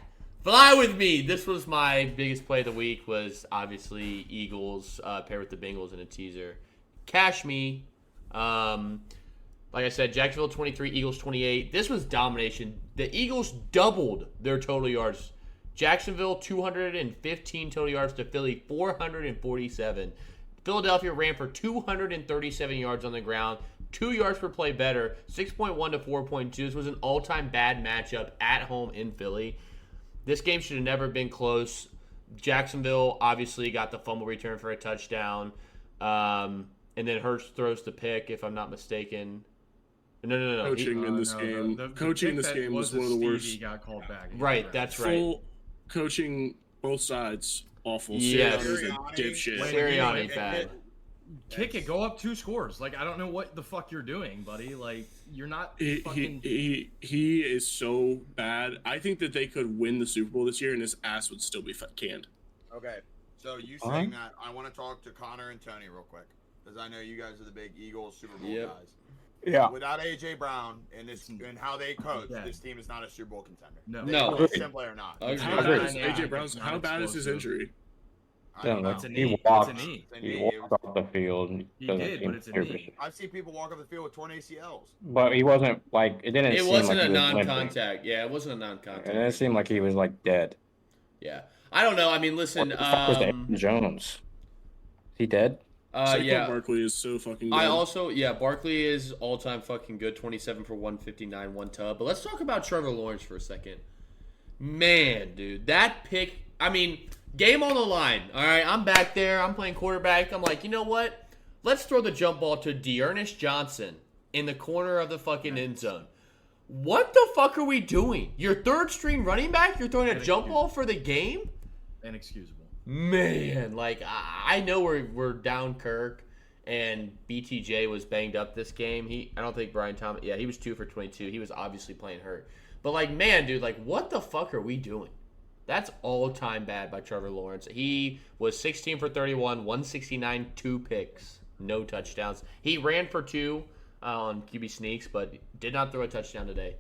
with me. This was my biggest play of the week, was obviously Eagles paired with the Bengals in a teaser. Cash me. Like I said, Jacksonville 23, Eagles 28. This was domination. The Eagles doubled their total yards. Jacksonville 215 total yards to Philly 447. Philadelphia ran for 237 yards on the ground, 2 yards per play better, 6.1 to 4.2. This was an all-time bad matchup at home in Philly. This game should have never been close. Jacksonville obviously got the fumble return for a touchdown. And then Hurts throws the pick, if I'm not mistaken. No. Coaching in this game. Coaching in this game was one of the worst. Got called back. Right, that's right. Full coaching both sides. awful. Yes. Sirianni's a Sirianni. dipshit. Wait, Sirianni's bad. Kick it, go up 2 scores. Like, I don't know what the fuck you're doing, buddy. Like, you're not fucking. He is so bad. I think that they could win the Super Bowl this year, and his ass would still be canned. Okay, so you saying that, I want to talk to Connor and Tony real quick, because I know you guys are the big Eagles Super Bowl guys. Yeah. Without AJ Brown and how they coach, Yeah. this team is not a Super Bowl contender. No. They No. play simply or not. Agreed. How bad is AJ Brown's? How bad is his injury? I don't know. It's a He knee. walked. It's a knee. He walked off the field. He because did, he but it's a was knee. nervous. I've seen people walk off the field with torn ACLs. But he wasn't like it didn't. It seem wasn't like a he was limping. non-contact. Yeah, it wasn't a It non-contact. didn't seem like he was like dead. Yeah. I don't know. I mean, listen. What the fuck was Aaron Jones? Is he dead? Saquon Yeah. Barkley is so fucking good. I also, Barkley is all-time fucking good, 27 for 159, 1 tub. But let's talk about Trevor Lawrence for a second. Man, dude, that pick, I mean, game on the line. All right, I'm back there. I'm playing quarterback. I'm like, you know what? Let's throw the jump ball to Dearness Johnson in the corner of the fucking end zone. What the fuck are we doing? Your third-string running back? You're throwing a jump ball for the game? Inexcusable. Man, like I know we're down Kirk, and BTJ was banged up this game. I don't think Brian Thomas. Yeah, he was 2 for 22. He was obviously playing hurt. But like, man, dude, like, what the fuck are we doing? That's all time bad by Trevor Lawrence. He was 16 for 31, 169, 2 picks, no touchdowns. He ran for 2 on QB sneaks, but did not throw a touchdown today.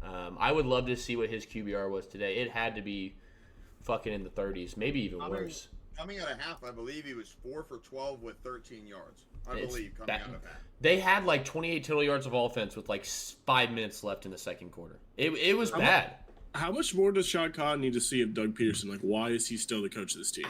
I would love to see what his QBR was today. It had to be fucking in the 30s, maybe even worse. Coming out of half, I believe he was 4 for 12 with 13 yards. It's Coming bad. out of half. They had like 28 total yards of offense with like 5 minutes left in the second quarter. It was bad. How much more does Sean Khan need to see of Doug Peterson? Like, why is he still the coach of this team?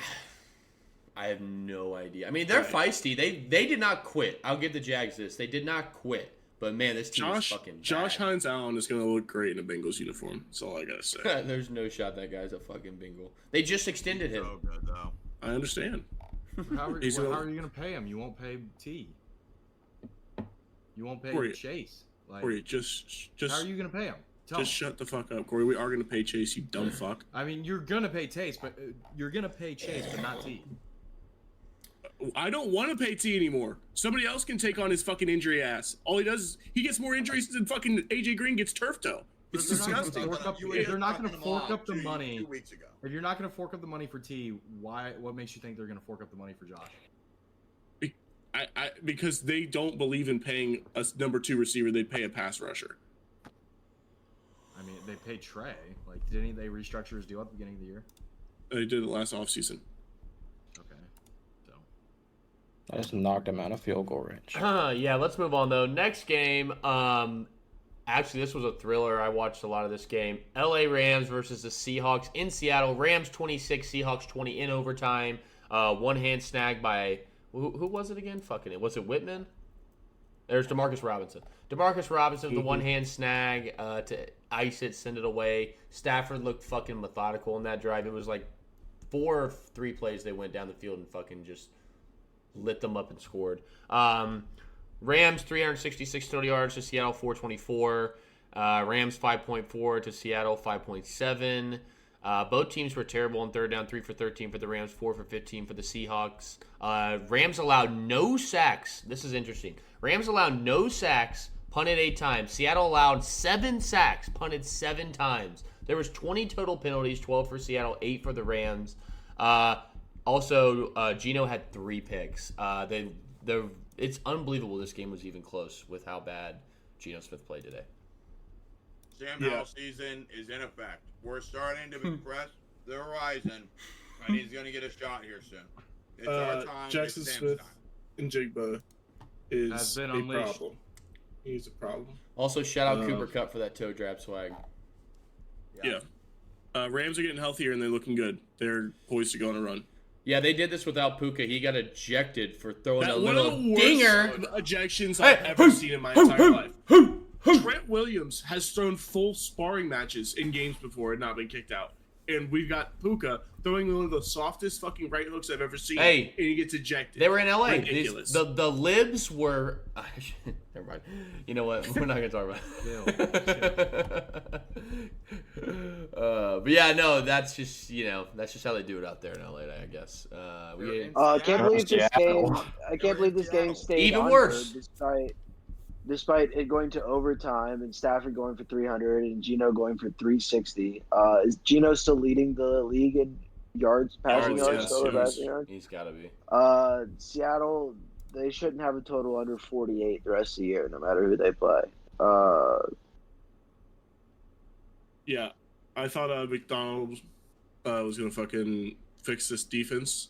I have no idea. I mean, they're feisty. They did not quit. I'll give the Jags this. They did not quit. But man, this team is fucking bad. Josh Hines Allen is going to look great in a Bengals uniform. That's all I got to say. There's no shot that guy's a fucking bingo. They just extended him. So good, though. I understand. How are He's you a- going to pay him? You won't pay T. You won't pay Corey, Chase. Like, Corey, just how are you going to pay him? Tell just him. shut the fuck up, Corey. We are going to pay Chase, you dumb fuck. I mean, you're going to pay Chase, but not T. I don't want to pay T anymore. Somebody else can take on his fucking injury ass. All he does is he gets more injuries than fucking AJ Green gets turf toe. It's They're not gonna disgusting. fork up- You if were they're not just gonna talking fork them up the off money- 2 weeks ago. If you're not going to fork up the money for T, what makes you think they're going to fork up the money for Josh? Because they don't believe in paying a number 2 receiver. They pay a pass rusher. I mean, they paid Trey. Like, didn't they restructure his deal at the beginning of the year? They did it last offseason. Okay. So, I just knocked him out of field goal range. Yeah, let's move on though. Next game. Actually, this was a thriller. I watched a lot of this game. LA Rams versus the Seahawks in Seattle. Rams 26, Seahawks 20 in overtime. One hand snag by who was it again? Fucking it. Was it Whitman? There's Demarcus Robinson. Demarcus Robinson with the one hand snag to ice it, send it away. Stafford looked fucking methodical in that drive. It was like 4 or 3 plays they went down the field and fucking just lit them up and scored. Rams 366 total yards to Seattle 424. Rams 5.4 to Seattle 5.7. Both teams were terrible on third down, 3 for 13 for the Rams, 4 for 15 for the Seahawks. Rams allowed no sacks. This is interesting. Rams allowed no sacks, punted 8 times. Seattle allowed 7 sacks, punted 7 times. There was 20 total penalties, 12 for Seattle, 8 for the Rams. Also, Geno had 3 picks. It's unbelievable this game was even close with how bad Geno Smith played today. Sam Howell season is in effect. We're starting to press the horizon, and he's going to get a shot here soon. It's our time. Jackson it's Sam's Smith time. and Jigba Has is been a unleashed. problem. He's a problem. Also, shout out Cooper Kupp for that toe drop swag. Yeah. Rams are getting healthier and they're looking good. They're poised to go on a run. Yeah, they did this without Puka. He got ejected for throwing That a one little of the worst dinger. ejections I've ever seen in my entire life. Trent Williams has thrown full sparring matches in games before and not been kicked out. and we've got Puka throwing one of the softest fucking right hooks I've ever seen. Hey, and he gets ejected. They were in LA. Ridiculous. The libs were. Never mind. You know what? We're not gonna talk about it. But yeah, no, that's just how they do it out there in LA, I guess. I can't believe this game. I They're can't believe in this game Seattle. stayed Even under worse. despite it going to overtime and Stafford going for 300 and Gino going for 360. Is Gino still leading the league in passing yards, total passing yards? He's got to be. Seattle, they shouldn't have a total under 48 the rest of the year, no matter who they play. Yeah, I thought McDonald was gonna fucking fix this defense.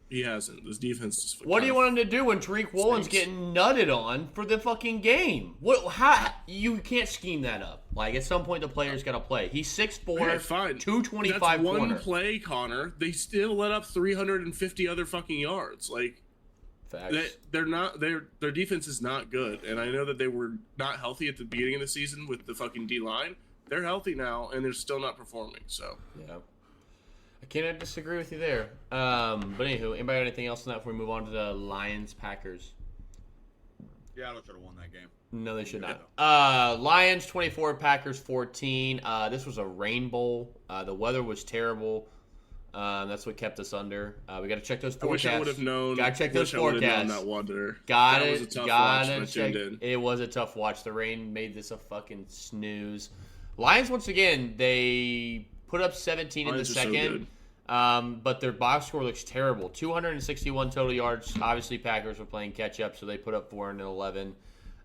He hasn't. This defense is. What do you want him to do when Tariq Woolen's getting nutted on for the fucking game? How you can't scheme that up? Like at some point the player's got to play. He's 6'4", Okay, fine. 225 That's one corner. play, Connor. They still let up 350 other fucking yards. Like Facts. they're not. Their defense is not good. And I know that they were not healthy at the beginning of the season with the fucking D line. They're healthy now, and they're still not performing. So Yeah. I cannot disagree with you there. But anywho, anybody got anything else on that before we move on to the Lions-Packers? Seattle should have won that game. No, they should not. Lions 24, Packers 14. This was a rain bowl. The weather was terrible. That's what kept us under. We got to check those I wish forecasts. I would have known. Got to check those I would have known forecasts. that wonder. Got That it. was a tough Got watch, it. but tuned in. It was a tough watch. The rain made this a fucking snooze. Lions once again, they put up 17 in the Lions are so second. good. But their box score looks terrible. 261 total yards. Obviously, Packers were playing catch up, so they put up 411.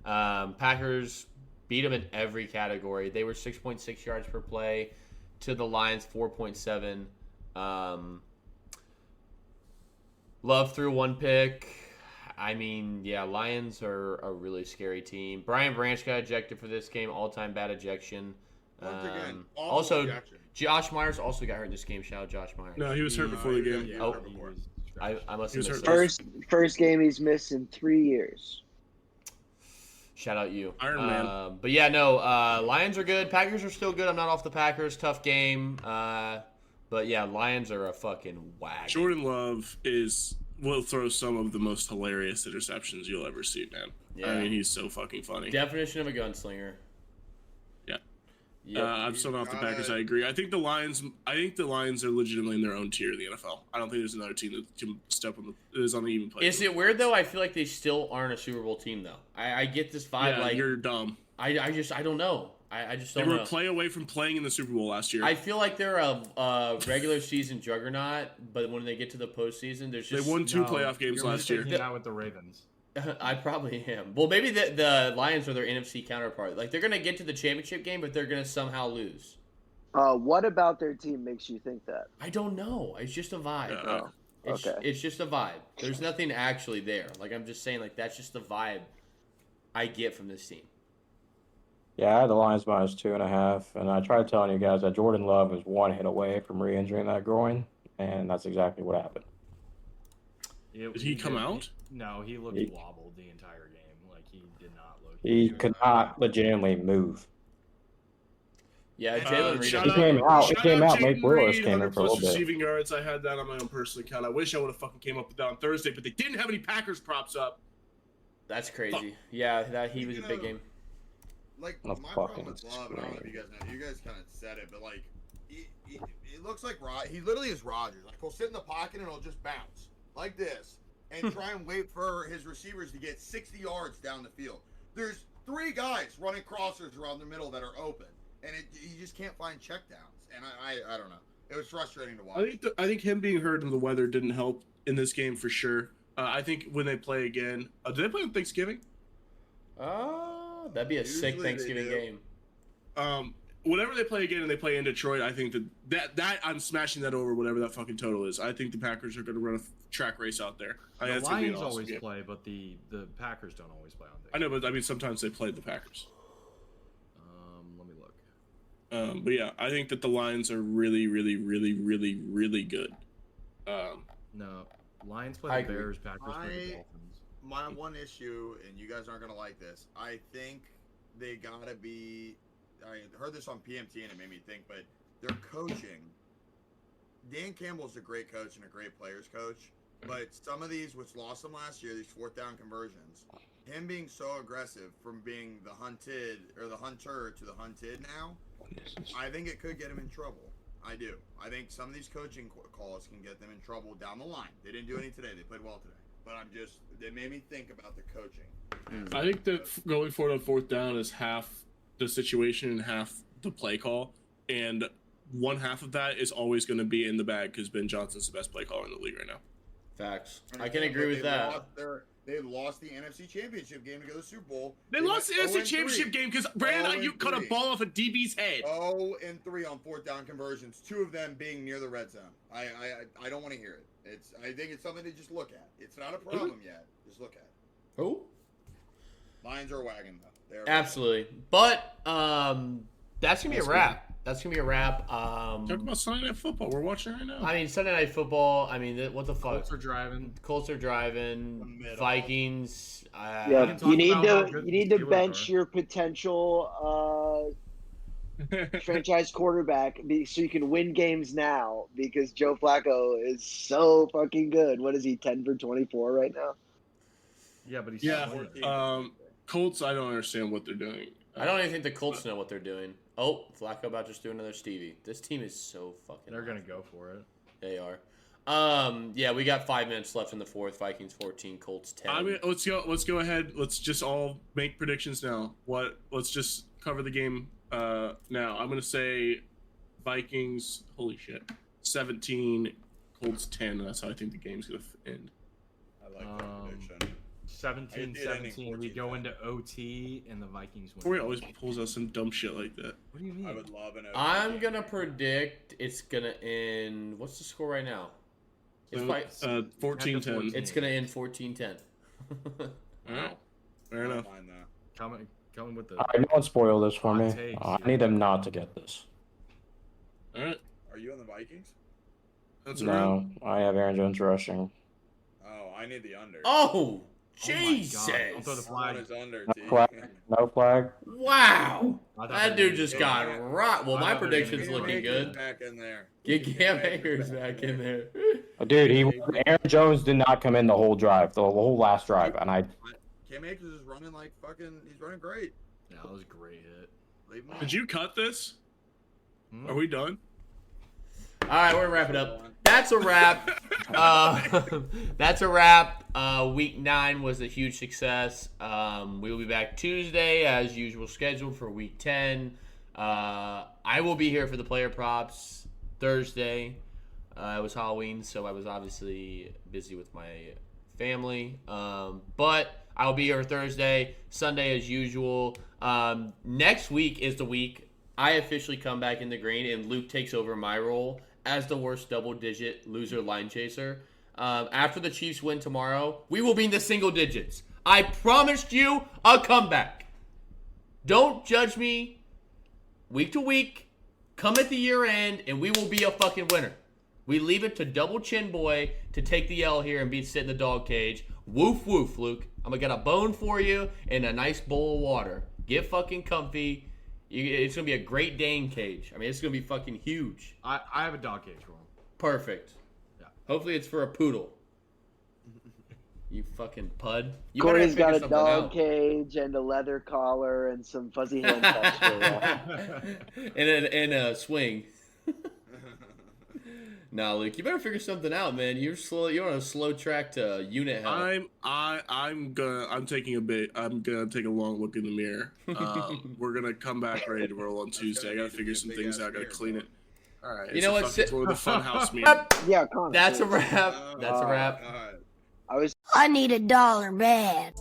Packers beat them in every category. They were 6.6 yards per play to the Lions 4.7. Love threw one pick. I mean, yeah, Lions are a really scary team. Brian Branch got ejected for this game. All-time bad ejection. Once again, Also, rejection. Josh Myers also got hurt in this game. Shout out Josh Myers. No, he was hurt before the game. Yeah, Oh. before. I must He have was missed hurt this. First game he's missed in 3 years. Shout out you. Iron Man. But yeah, no, Lions are good. Packers are still good. I'm not off the Packers. Tough game. But yeah, Lions are a fucking whack. Jordan Love will throw some of the most hilarious interceptions you'll ever see, man. Yeah. I mean, he's so fucking funny. Definition of a gunslinger. Yeah. Yep. I'm still not off the Packers. I agree. I think the Lions are legitimately in their own tier in the NFL. I don't think there's another team that can step on that is on the even play. Is it weird though? I feel like they still aren't a Super Bowl team though. I get this vibe. Yeah, like you're dumb. I don't know. I just They don't were know. a play away from playing in the Super Bowl last year. I feel like they're a regular season juggernaut, but when they get to the postseason, there's They just won two playoff games you're last year. mistaking that with the Ravens. I probably am. Well, maybe the Lions are their NFC counterpart. Like they're gonna get to the championship game, but they're gonna somehow lose. What about their team makes you think that? I don't know. It's just a vibe. Yeah. Okay. It's just a vibe. There's nothing actually there. Like I'm just saying, like that's just the vibe I get from this team. Yeah, I had the Lions minus 2.5, and I tried telling you guys that Jordan Love is one hit away from re-injuring that groin, and that's exactly what happened. Did he come out? No, he looked wobbled the entire game. Like he did not look. He could not legitimately move. Yeah, Jalen Reed. shout He came out. He Shout came out. Jaden Nate Willis Reed, came in 100 for a plus little bit. receiving yards. I had that on my own personal account. I wish I would have fucking came up with that on Thursday, but they didn't have any Packers props up. That's crazy. Yeah, he was a big game. Like A my problem fucking with Love, I don't know if you guys know. You guys kind of said it, but like, it looks like he literally is Rodgers. Like he'll sit in the pocket and he'll just bounce like this and try and wait for his receivers to get 60 yards down the field. There's 3 guys running crossers around the middle that are open, and you just can't find checkdowns. And I don't know. It was frustrating to watch. I think him being hurt in the weather didn't help in this game for sure. I think when they play again, do they play on Thanksgiving? That'd be a sick Usually they Thanksgiving do. game. Whenever they play again and they play in Detroit, I think that I'm smashing that over whatever that fucking total is. I think the Packers are going to run a track race out there. I think The that's gonna be an Lions awesome always game. play, but the Packers don't always play on I know, but I mean sometimes they play the Packers. Let me look. But yeah, I think that the Lions are really, really, really, really, really good. No, Lions I play the agree. Bears, Packers play the Dolphins. My one issue, and you guys aren't gonna like this. I think they gotta be. I heard this on PMT and it made me think, but their coaching. Dan Campbell's a great coach and a great players coach, but some of these, which lost them last year, these 4th down conversions, him being so aggressive from being the hunted or the hunter to the hunted now, I think it could get him in trouble. I do. I think some of these coaching calls can get them in trouble down the line. They didn't do any today. They played well today. But they made me think about the coaching. I think that going forward on 4th down is half the situation and half the play call. And one half of that is always going to be in the bag because Ben Johnson's the best play caller in the league right now. Facts. I can agree with that. They lost the NFC Championship game to go to the Super Bowl. They lost the NFC Championship game because Brandon Ayuk cut a ball off a DB's head. 0-3 on 4th down conversions, 2 of them being near the red zone. I don't want to hear it. I think it's something to just look at. It's not a problem yet. Just look at it. Who? Lions are wagging though. Absolutely. But that's gonna be a wrap. That's gonna be a wrap. Talk about Sunday Night Football. We're watching it right now. I mean, Sunday Night Football. I mean, what the fuck? Colts are driving. Vikings. Yeah, you need to bench your potential franchise quarterback so you can win games now because Joe Flacco is so fucking good. What is he, 10 for 24 right now? Yeah, but he's Colts. I don't understand what they're doing. I don't even think the Colts know what they're doing. Oh, Flacco about to just do another Stevie. This team is so fucking. They're gonna go for it. They are. Yeah, we got 5 minutes left in the 4th. Vikings 14, Colts 10. I mean, let's go ahead. Let's just all make predictions now. Let's just cover the game now. I'm gonna say Vikings. Holy shit. 17, Colts 10. That's how I think the game's gonna end. I like that prediction. 17-17. We go into OT and the Vikings win. Corey always pulls out some dumb shit like that. What do you mean? I would love an OT. I'm gonna predict it's gonna end. What's the score right now? It's 14-10. It's gonna end 14-10. Alright. Fair enough. Coming with the. No one spoil this for Hot me. takes, I need them not to get this. Alright. Are you on the Vikings? That's No, I have Aaron Jones rushing. Oh, I need the under. Oh, Oh my Jesus! God. I'll throw the flag. Someone is under, No T. flag. No flag. Wow, I thought that they were dude just gonna got go. rocked. Well, I my thought they were gonna prediction's go. looking good. Back in there. Get Cam Akers back in there. Dude, Aaron Jones did not come in the whole drive, the whole last drive, and Cam Akers is running like fucking. He's running great. Yeah, that was a great hit. Leave him Did you cut this? Hmm? Are we done? All right, we're wrapping up. That's a wrap. That's a wrap. Week 9 was a huge success. We will be back Tuesday as usual, scheduled for Week 10. I will be here for the player props Thursday. It was Halloween, so I was obviously busy with my family. But I'll be here Thursday, Sunday as usual. Next week is the week I officially come back in the green and Luke takes over my role as the worst double-digit loser line chaser. After the Chiefs win tomorrow, we will be in the single digits. I promised you a comeback. Don't judge me week to week. Come at the year end, and we will be a fucking winner. We leave it to Double Chin Boy to take the L here and be sit in the dog cage. Woof, woof, Luke. I'm going to get a bone for you and a nice bowl of water. Get fucking comfy. It's going to be a Great Dane cage. I mean, it's going to be fucking huge. I have a dog cage for him. Perfect. Yeah. Hopefully it's for a poodle. You fucking pud. You Corey's got better a figure something dog out. cage and a leather collar and some fuzzy handcuffs for and a swing. Nah, Luke, you better figure something out, man. You're slow. You're on a slow track to unit health. I'm gonna take a long look in the mirror. We're gonna come back ready to roll on Tuesday. I gotta figure some things out. I gotta clean it. All right. You know what? It's one of the fun house meetings. Yeah, come on. That's a wrap. That's a wrap. I was I need $1 bad.